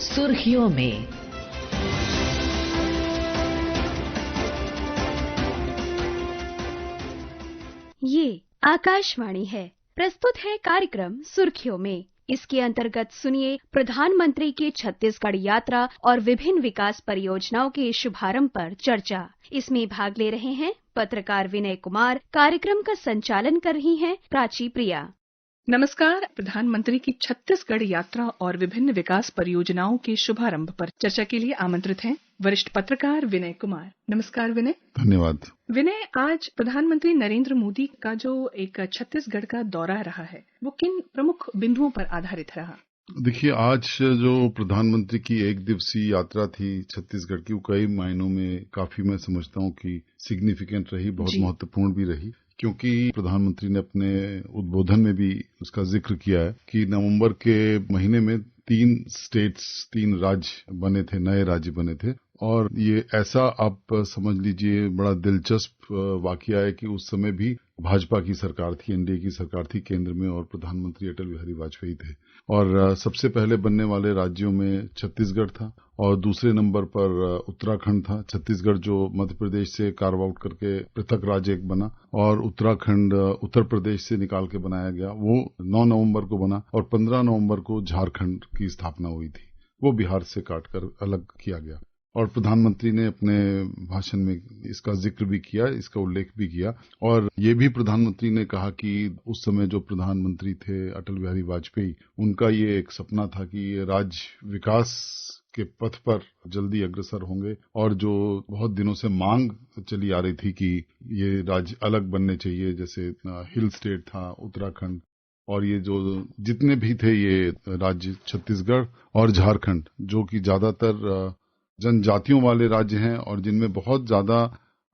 सुर्खियों में। ये आकाशवाणी है। प्रस्तुत है कार्यक्रम सुर्खियों में। इसके अंतर्गत सुनिए प्रधानमंत्री की छत्तीसगढ़ यात्रा और विभिन्न विकास परियोजनाओं के शुभारंभ पर चर्चा। इसमें भाग ले रहे हैं पत्रकार विनय कुमार। कार्यक्रम का संचालन कर रही हैं प्राची प्रिया। नमस्कार। प्रधानमंत्री की छत्तीसगढ़ यात्रा और विभिन्न विकास परियोजनाओं के शुभारंभ पर चर्चा के लिए आमंत्रित हैं वरिष्ठ पत्रकार विनय कुमार। नमस्कार विनय। धन्यवाद। विनय, आज प्रधानमंत्री नरेंद्र मोदी का जो एक छत्तीसगढ़ का दौरा रहा है वो किन प्रमुख बिंदुओं पर आधारित रहा? देखिए, आज जो प्रधानमंत्री की एक दिवसीय यात्रा थी छत्तीसगढ़ की, वो कई मायनों में काफी, मैं समझता हूँ कि सिग्निफिकेंट रही, बहुत महत्वपूर्ण भी रही, क्योंकि प्रधानमंत्री ने अपने उद्बोधन में भी उसका जिक्र किया है कि नवंबर के महीने में 3 राज्य बने थे, नए राज्य बने थे। और ये ऐसा आप समझ लीजिए बड़ा दिलचस्प वाकया है कि उस समय भी भाजपा की सरकार थी, एनडीए की सरकार थी केंद्र में, और प्रधानमंत्री अटल बिहारी वाजपेयी थे। और सबसे पहले बनने वाले राज्यों में छत्तीसगढ़ था और दूसरे नंबर पर उत्तराखंड था। छत्तीसगढ़ जो मध्य प्रदेश से कार्व आउट करके पृथक राज्य एक बना, और उत्तराखंड उत्तर प्रदेश से निकाल के बनाया गया, वो 9 नवंबर को बना, और 15 नवंबर को झारखंड की स्थापना हुई थी, वो बिहार से काटकर अलग किया गया। और प्रधानमंत्री ने अपने भाषण में इसका जिक्र भी किया, इसका उल्लेख भी किया। और ये भी प्रधानमंत्री ने कहा कि उस समय जो प्रधानमंत्री थे अटल बिहारी वाजपेयी, उनका ये एक सपना था कि ये राज्य विकास के पथ पर जल्दी अग्रसर होंगे, और जो बहुत दिनों से मांग चली आ रही थी कि ये राज्य अलग बनने चाहिए, जैसे हिल स्टेट था उत्तराखंड, और ये जो जितने भी थे ये राज्य छत्तीसगढ़ और झारखंड, जो कि ज्यादातर जनजातियों वाले राज्य हैं और जिनमें बहुत ज्यादा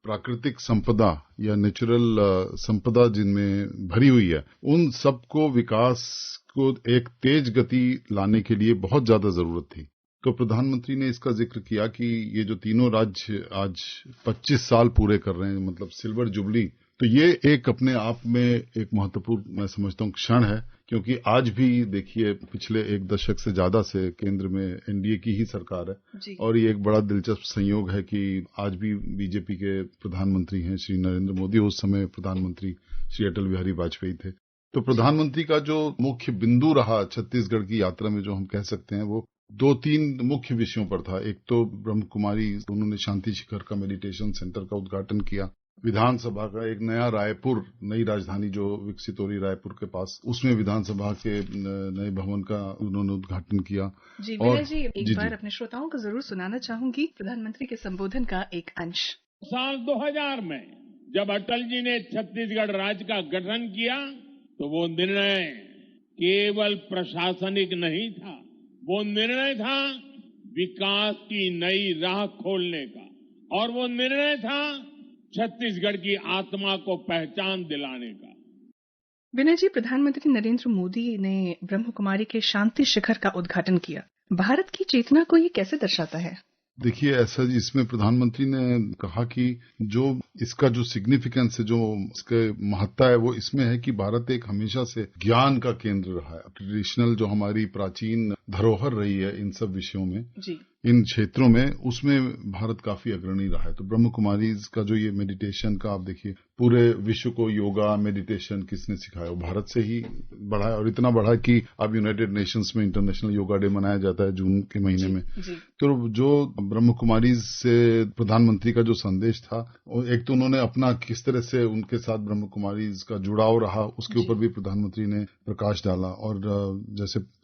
प्राकृतिक संपदा या नेचुरल संपदा जिनमें भरी हुई है, उन सबको विकास को एक तेज गति लाने के लिए बहुत ज्यादा जरूरत थी। तो प्रधानमंत्री ने इसका जिक्र किया कि ये जो तीनों राज्य आज 25 साल पूरे कर रहे हैं, मतलब सिल्वर जुबली, तो ये एक अपने आप में एक महत्वपूर्ण, मैं समझता हूँ, क्षण है। क्योंकि आज भी देखिए पिछले 1 दशक से ज्यादा से केंद्र में एनडीए की ही सरकार है, और ये एक बड़ा दिलचस्प संयोग है कि आज भी बीजेपी के प्रधानमंत्री हैं श्री नरेंद्र मोदी, उस समय प्रधानमंत्री श्री अटल बिहारी वाजपेयी थे। तो प्रधानमंत्री का जो मुख्य बिंदु रहा छत्तीसगढ़ की यात्रा में, जो हम कह सकते हैं, वो 2-3 मुख्य विषयों पर था। एक तो ब्रह्म कुमारी, उन्होंने शांति शिखर का मेडिटेशन सेंटर का उद्घाटन किया। विधानसभा का एक नया रायपुर, नई राजधानी जो विकसित हो रही रायपुर के पास, उसमें विधानसभा के नए भवन का उन्होंने उद्घाटन किया। जी विनय जी, एक बार अपने श्रोताओं को जरूर सुनाना चाहूंगी प्रधानमंत्री के संबोधन का एक अंश। साल 2000 में जब अटल जी ने छत्तीसगढ़ राज्य का गठन किया, तो वो निर्णय केवल प्रशासनिक नहीं था, वो निर्णय था विकास की नई राह खोलने का, और वो निर्णय था छत्तीसगढ़ की आत्मा को पहचान दिलाने का। विनय जी, प्रधानमंत्री नरेंद्र मोदी ने ब्रह्म कुमारी के शांति शिखर का उद्घाटन किया। भारत की चेतना को ये कैसे दर्शाता है? देखिए, ऐसा इसमें प्रधानमंत्री ने कहा कि जो इसका जो सिग्निफिकेंस है, जो इसके महत्ता है, वो इसमें है कि भारत एक हमेशा से ज्ञान का केंद्र रहा है। ट्रेडिशनल जो हमारी प्राचीन धरोहर रही है इन सब विषयों में, इन क्षेत्रों में, उसमें भारत काफी अग्रणी रहा है। तो ब्रह्म कुमारी का जो ये मेडिटेशन का, आप देखिए पूरे विश्व को योगा मेडिटेशन किसने सिखाया? वो भारत से ही बढ़ा है, और इतना बढ़ा कि अब यूनाइटेड नेशंस में इंटरनेशनल योगा डे मनाया जाता है जून के महीने में। तो जो ब्रह्म कुमारी से प्रधानमंत्री का जो संदेश था, एक तो उन्होंने अपना किस तरह से उनके साथ ब्रह्म कुमारी का जुड़ाव रहा, उसके ऊपर भी प्रधानमंत्री ने प्रकाश डाला।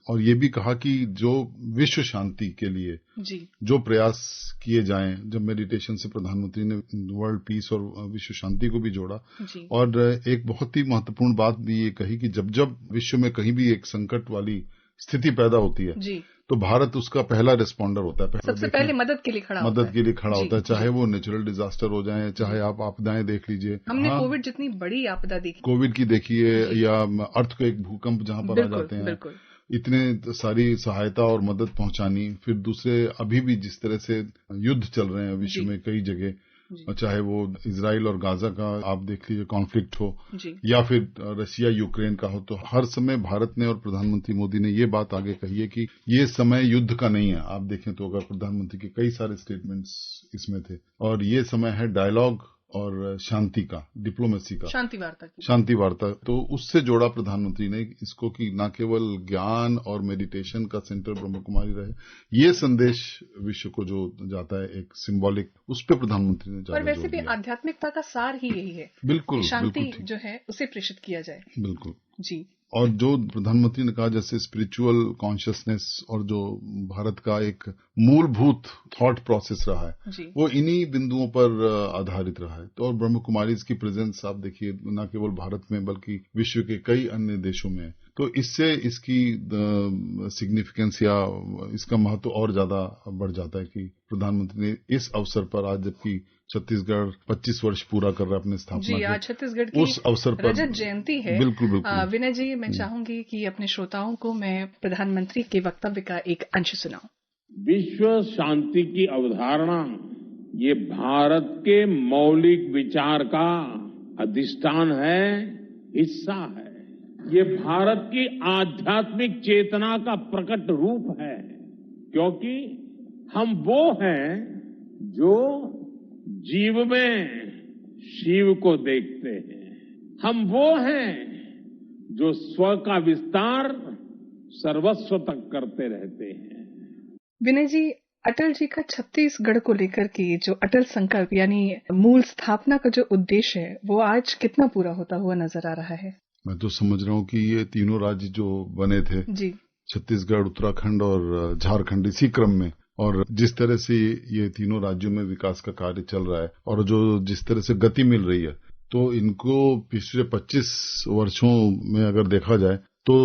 और ये भी कहा कि जो विश्व शांति के लिए जो प्रयास किए जाएं, जब मेडिटेशन से प्रधानमंत्री ने वर्ल्ड पीस और विश्व शांति को भी जोड़ा। और एक बहुत ही महत्वपूर्ण बात भी ये कही कि जब जब विश्व में कहीं भी एक संकट वाली स्थिति पैदा होती है, तो भारत उसका पहला रिस्पॉन्डर होता है, सबसे पहले मदद के लिए खड़ा होता है, चाहे वो नेचुरल डिजास्टर हो जाए, चाहे आप आपदाएं देख लीजिए। हमने कोविड जितनी बड़ी आपदा देखी, कोविड की देखिए, या अर्थक्वेक, भूकंप जहां पर आ जाते हैं, इतने सारी सहायता और मदद पहुंचानी। फिर दूसरे, अभी भी जिस तरह से युद्ध चल रहे हैं विश्व में कई जगह, चाहे वो इजराइल और गाजा का आप देख लीजिए कॉन्फ्लिक्ट हो जी। या फिर रशिया यूक्रेन का हो, तो हर समय भारत ने और प्रधानमंत्री मोदी ने ये बात आगे कही है कि ये समय युद्ध का नहीं है। आप देखें तो अगर प्रधानमंत्री के कई सारे स्टेटमेंट्स इसमें थे, और ये समय है डायलॉग और शांति का, डिप्लोमेसी का, शांति वार्ता। तो उससे जोड़ा प्रधानमंत्री ने इसको कि न केवल ज्ञान और मेडिटेशन का सेंटर ब्रह्म कुमारी रहे, ये संदेश विश्व को जो जाता है एक सिंबॉलिक, उस पर प्रधानमंत्री ने और वैसे भी आध्यात्मिकता का सार ही यही है, बिल्कुल शांति जो है उसे प्रेषित किया जाए। बिल्कुल जी। और जो प्रधानमंत्री ने कहा जैसे स्पिरिचुअल कॉन्शियसनेस और जो भारत का एक मूलभूत थॉट प्रोसेस रहा है वो इन्हीं बिंदुओं पर आधारित रहा है। तो और ब्रह्म कुमारीज की प्रेजेंस आप देखिए न केवल भारत में बल्कि विश्व के कई अन्य देशों में है, तो इससे इसकी सिग्निफिकेंस या इसका महत्व और ज्यादा बढ़ जाता है कि प्रधानमंत्री ने इस अवसर पर, आज जबकि छत्तीसगढ़ 25 वर्ष पूरा कर रहा है अपने स्थापना जी, आज छत्तीसगढ़ की उस अवसर पर रजत जयंती है। बिल्कुल बिल्कुल। विनय जी, मैं चाहूंगी कि अपने श्रोताओं को मैं प्रधानमंत्री के वक्तव्य का एक अंश सुनाऊं। विश्व शांति की अवधारणा ये भारत के मौलिक विचार का अधिष्ठान है, हिस्सा है। ये भारत की आध्यात्मिक चेतना का प्रकट रूप है, क्योंकि हम वो हैं जो जीव में शिव को देखते हैं। हम वो हैं जो स्व का विस्तार सर्वस्व तक करते रहते हैं। विनय जी, अटल जी का छत्तीसगढ़ को लेकर के जो अटल संकल्प यानी मूल स्थापना का जो उद्देश्य है वो आज कितना पूरा होता हुआ नजर आ रहा है? मैं तो समझ रहा हूँ कि ये तीनों राज्य जो बने थे जी, छत्तीसगढ़, उत्तराखंड और झारखंड, इसी क्रम में, और जिस तरह से ये तीनों राज्यों में विकास का कार्य चल रहा है और जो जिस तरह से गति मिल रही है, तो इनको पिछले 25 वर्षों में अगर देखा जाए तो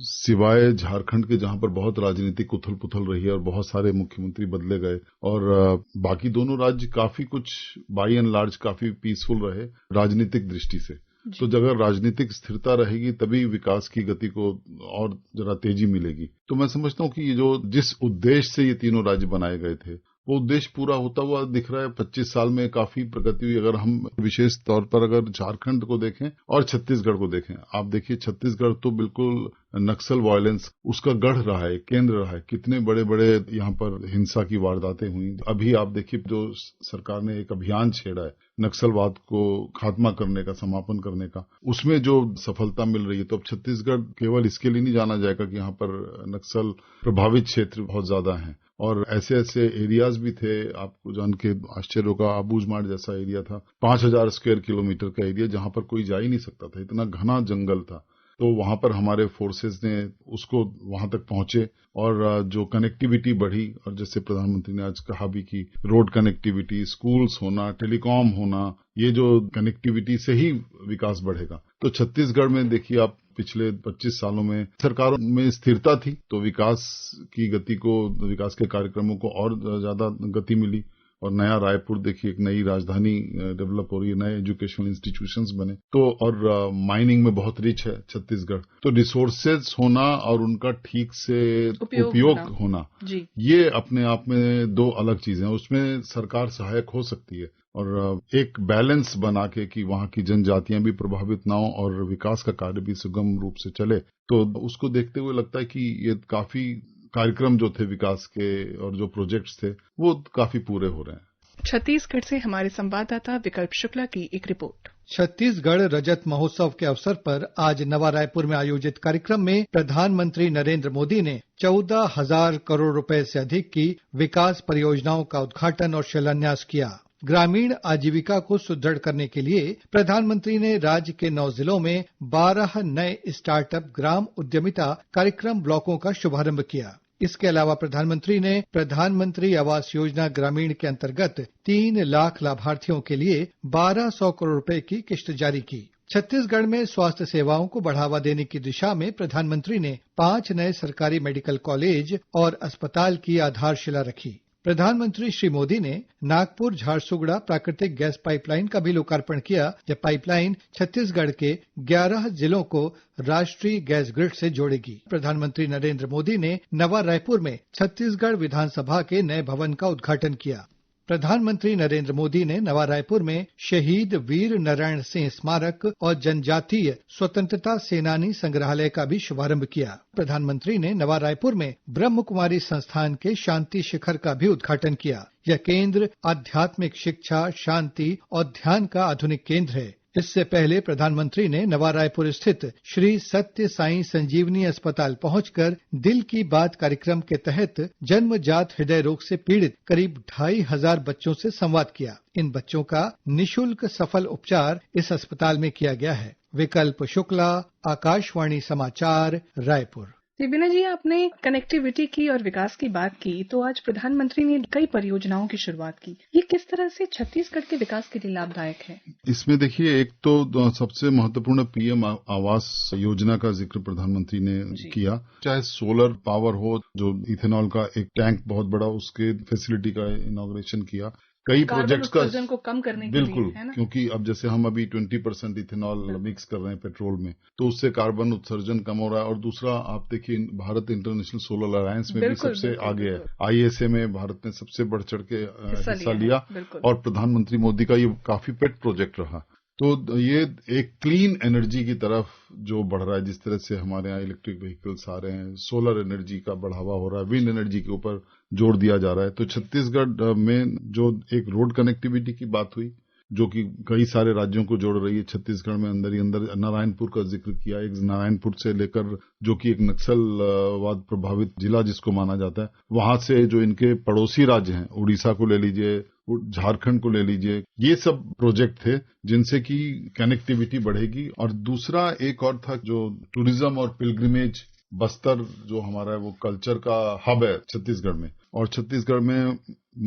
सिवाय झारखंड के जहां पर बहुत राजनीतिक उथल पुथल रही है और बहुत सारे मुख्यमंत्री बदले गए, और बाकी दोनों राज्य काफी कुछ बाई एंड लार्ज काफी पीसफुल रहे राजनीतिक दृष्टि से। तो अगर राजनीतिक स्थिरता रहेगी तभी विकास की गति को और जरा तेजी मिलेगी। तो मैं समझता हूँ कि ये जो जिस उद्देश्य से ये तीनों राज्य बनाए गए थे वो उद्देश्य पूरा होता हुआ दिख रहा है। 25 साल में काफी प्रगति हुई। अगर हम विशेष तौर पर अगर झारखंड को देखें और छत्तीसगढ़ को देखें, आप देखिए छत्तीसगढ़ तो बिल्कुल नक्सल वायलेंस उसका गढ़ रहा है, केंद्र रहा है। कितने बड़े बड़े यहाँ पर हिंसा की वारदातें हुई। अभी आप देखिए जो सरकार ने एक अभियान छेड़ा है नक्सलवाद को खात्मा करने का, समापन करने का, उसमें जो सफलता मिल रही है, तो अब छत्तीसगढ़ केवल इसके लिए नहीं जाना जाएगा कि यहाँ पर नक्सल प्रभावित क्षेत्र बहुत ज्यादा हैं, और ऐसे ऐसे एरियाज भी थे। आपको जान के आश्चर्य होगा, आबूझमाड़ जैसा एरिया था, 5000 स्क्वायर किलोमीटर का एरिया जहां पर कोई जा ही नहीं सकता था, इतना घना जंगल था। तो वहां पर हमारे फोर्सेस ने उसको वहां तक पहुंचे और जो कनेक्टिविटी बढ़ी, और जैसे प्रधानमंत्री ने आज कहा भी कि रोड कनेक्टिविटी, स्कूल्स होना, टेलीकॉम होना, ये जो कनेक्टिविटी से ही विकास बढ़ेगा। तो छत्तीसगढ़ में देखिए आप पिछले 25 सालों में सरकारों में स्थिरता थी, तो विकास की गति को, विकास के कार्यक्रमों को और ज्यादा गति मिली। और नया रायपुर देखिए, एक नई राजधानी डेवलप हो रही है, नए एजुकेशनल इंस्टीट्यूशंस बने। तो और माइनिंग में बहुत रिच है छत्तीसगढ़, तो रिसोर्सेज होना और उनका ठीक से उपयोग होना जी, ये अपने आप में दो अलग चीजें हैं। उसमें सरकार सहायक हो सकती है और एक बैलेंस बना के कि वहां की जनजातियां भी प्रभावित ना हो और विकास का कार्य भी सुगम रूप से चले। तो उसको देखते हुए लगता है कि ये काफी कार्यक्रम जो थे विकास के और जो प्रोजेक्ट्स थे वो काफी पूरे हो रहे हैं। छत्तीसगढ़ से हमारे संवाददाता विकल्प शुक्ला की एक रिपोर्ट। छत्तीसगढ़ रजत महोत्सव के अवसर पर आज नवा रायपुर में आयोजित कार्यक्रम में प्रधानमंत्री नरेंद्र मोदी ने 14,000 करोड़ रुपए से अधिक की विकास परियोजनाओं का उद्घाटन और शिलान्यास किया। ग्रामीण आजीविका को सुदृढ़ करने के लिए प्रधानमंत्री ने राज्य के 9 जिलों में 12 नए स्टार्टअप ग्राम उद्यमिता कार्यक्रम ब्लॉकों का शुभारंभ किया। इसके अलावा प्रधानमंत्री ने प्रधानमंत्री आवास योजना ग्रामीण के अंतर्गत 3 लाख लाभार्थियों के लिए 1200 करोड़ रुपए की किस्त जारी की। छत्तीसगढ़ में स्वास्थ्य सेवाओं को बढ़ावा देने की दिशा में प्रधानमंत्री ने 5 नए सरकारी मेडिकल कॉलेज और अस्पताल की आधारशिला रखी। प्रधानमंत्री श्री मोदी ने नागपुर झारसुगड़ा प्राकृतिक गैस पाइपलाइन का भी लोकार्पण किया। यह पाइपलाइन छत्तीसगढ़ के 11 जिलों को राष्ट्रीय गैस ग्रिड से जोड़ेगी। प्रधानमंत्री नरेंद्र मोदी ने नवा रायपुर में छत्तीसगढ़ विधानसभा के नए भवन का उद्घाटन किया। प्रधानमंत्री नरेंद्र मोदी ने नवा रायपुर में शहीद वीर नारायण सिंह स्मारक और जनजातीय स्वतंत्रता सेनानी संग्रहालय का भी शुभारंभ किया। प्रधानमंत्री ने नवा रायपुर में ब्रह्म कुमारी संस्थान के शांति शिखर का भी उद्घाटन किया। यह केंद्र आध्यात्मिक शिक्षा, शांति और ध्यान का आधुनिक केंद्र है। इससे पहले प्रधानमंत्री ने नवा रायपुर स्थित श्री सत्य साई संजीवनी अस्पताल पहुंचकर दिल की बात कार्यक्रम के तहत जन्मजात हृदय रोग से पीड़ित करीब 2500 बच्चों से संवाद किया। इन बच्चों का निशुल्क सफल उपचार इस अस्पताल में किया गया है। विकल्प शुक्ला, आकाशवाणी समाचार, रायपुर। विनय जी, आपने कनेक्टिविटी की और विकास की बात की, तो आज प्रधानमंत्री ने कई परियोजनाओं की शुरुआत की। ये किस तरह से छत्तीसगढ़ के विकास के लिए लाभदायक है? इसमें देखिए, एक तो सबसे महत्वपूर्ण पीएम आवास योजना का जिक्र प्रधानमंत्री ने किया। चाहे सोलर पावर हो, जो इथेनॉल का एक टैंक बहुत बड़ा, उसके फैसिलिटी का इनॉग्रेशन किया। कई प्रोजेक्ट्स का उत्सर्जन को कम करने के बिल्कुल लिए, है ना? क्योंकि अब जैसे हम अभी 20% इथेनॉल मिक्स कर रहे हैं पेट्रोल में, तो उससे कार्बन उत्सर्जन कम हो रहा है। और दूसरा, आप देखिए, भारत इंटरनेशनल सोलर अलायंस में भी सबसे आगे है। आईएसए में भारत ने सबसे बढ़ चढ़ के हिस्सा लिया और प्रधानमंत्री मोदी का ये काफी पेट प्रोजेक्ट रहा। तो ये एक क्लीन एनर्जी की तरफ जो बढ़ रहा है, जिस तरह से हमारे यहाँ इलेक्ट्रिक व्हीकल्स आ रहे हैं, सोलर एनर्जी का बढ़ावा हो रहा है, विंड एनर्जी के ऊपर जोर दिया जा रहा है। तो छत्तीसगढ़ में जो एक रोड कनेक्टिविटी की बात हुई, जो कि कई सारे राज्यों को जोड़ रही है, छत्तीसगढ़ में अंदर ही अंदर नारायणपुर का जिक्र किया। एक नारायणपुर से लेकर, जो कि एक नक्सलवाद प्रभावित जिला जिसको माना जाता है, वहां से जो इनके पड़ोसी राज्य हैं, उड़ीसा को ले लीजिए, झारखंड को ले लीजिए, ये सब प्रोजेक्ट थे जिनसे कि कनेक्टिविटी बढ़ेगी। और दूसरा एक और था, जो टूरिज्म और पिलग्रिमेज, बस्तर जो हमारा है वो कल्चर का हब है छत्तीसगढ़ में। और छत्तीसगढ़ में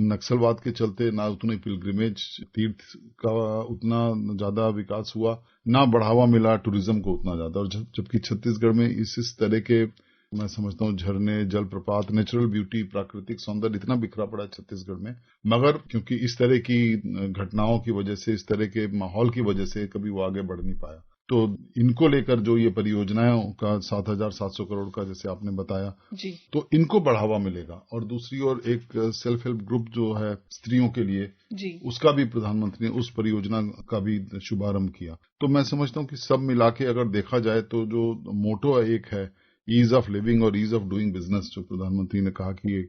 नक्सलवाद के चलते ना उतने पिलग्रिमेज तीर्थ का उतना ज्यादा विकास हुआ, ना बढ़ावा मिला टूरिज्म को उतना ज्यादा। और जबकि छत्तीसगढ़ में इस तरह के, मैं समझता हूँ, झरने, जलप्रपात, नेचुरल ब्यूटी, प्राकृतिक सौंदर्य इतना बिखरा पड़ा है छत्तीसगढ़ में, मगर क्योंकि इस तरह की घटनाओं की वजह से, इस तरह के माहौल की वजह से कभी वो आगे बढ़ नहीं पाया। तो इनको लेकर जो ये परियोजनाओं का 7,700 करोड़ का जैसे आपने बताया जी, तो इनको बढ़ावा मिलेगा। और दूसरी ओर एक सेल्फ हेल्प ग्रुप जो है स्त्रियों के लिए जी, उसका भी प्रधानमंत्री ने उस परियोजना का भी शुभारंभ किया। तो मैं समझता हूँ कि सब मिला के अगर देखा जाए तो जो मोटो एक है, ईज ऑफ लिविंग और ईज ऑफ डूइंग बिजनेस, जो प्रधानमंत्री ने कहा कि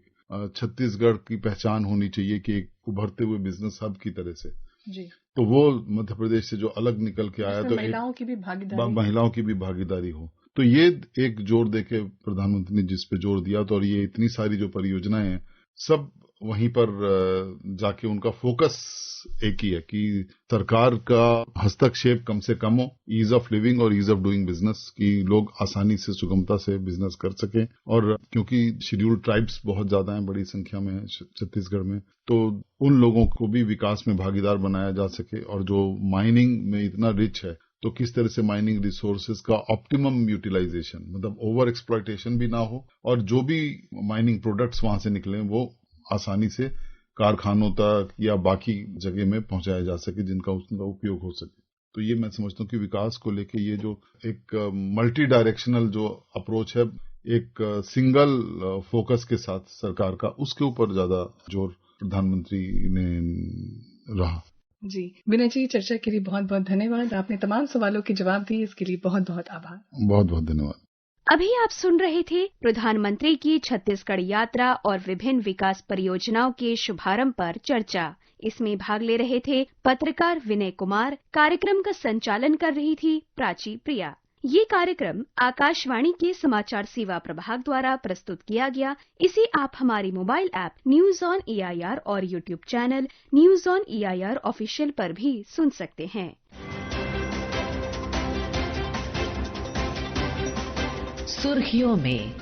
छत्तीसगढ़ की पहचान होनी चाहिए कि एक उभरते हुए बिजनेस हब की तरह से जी, तो वो मध्य प्रदेश से जो अलग निकल के आया, तो महिलाओं की भी भागीदारी हो, तो ये एक जोर देके प्रधानमंत्री ने जिस पे जोर दिया। तो और ये इतनी सारी जो परियोजनाएं हैं, सब वहीं पर जाके उनका फोकस एक ही है कि सरकार का हस्तक्षेप कम से कम हो, ईज ऑफ लिविंग और ईज ऑफ डूइंग बिजनेस, की लोग आसानी से, सुगमता से बिजनेस कर सकें। और क्योंकि शेड्यूल्ड ट्राइब्स बहुत ज्यादा हैं, बड़ी संख्या में है छत्तीसगढ़ में, तो उन लोगों को भी विकास में भागीदार बनाया जा सके। और जो माइनिंग में इतना रिच है, तो किस तरह से माइनिंग रिसोर्सेज का ऑप्टिमम यूटिलाइजेशन, मतलब ओवर एक्सप्लॉयटेशन भी ना हो, और जो भी माइनिंग प्रोडक्ट्स वहां से निकले वो आसानी से कारखानों तक या बाकी जगह में पहुंचाया जा सके, जिनका उसका उपयोग हो सके। तो ये मैं समझता हूँ कि विकास को लेके ये जो एक मल्टी डायरेक्शनल जो अप्रोच है, एक सिंगल फोकस के साथ सरकार का, उसके ऊपर ज्यादा जोर प्रधानमंत्री ने रहा। जी, विनय जी, चर्चा के लिए बहुत बहुत धन्यवाद। आपने तमाम सवालों के जवाब दिए, इसके लिए बहुत बहुत आभार। बहुत बहुत धन्यवाद। अभी आप सुन रहे थे प्रधानमंत्री की छत्तीसगढ़ यात्रा और विभिन्न विकास परियोजनाओं के शुभारंभ पर चर्चा। इसमें भाग ले रहे थे पत्रकार विनय कुमार। कार्यक्रम का संचालन कर रही थी प्राची प्रिया। ये कार्यक्रम आकाशवाणी के समाचार सेवा प्रभाग द्वारा प्रस्तुत किया गया। इसे आप हमारी mobile app news on EIR और YouTube channel news on EIR official पर भी सुन सकते हैं। सुर्खियों में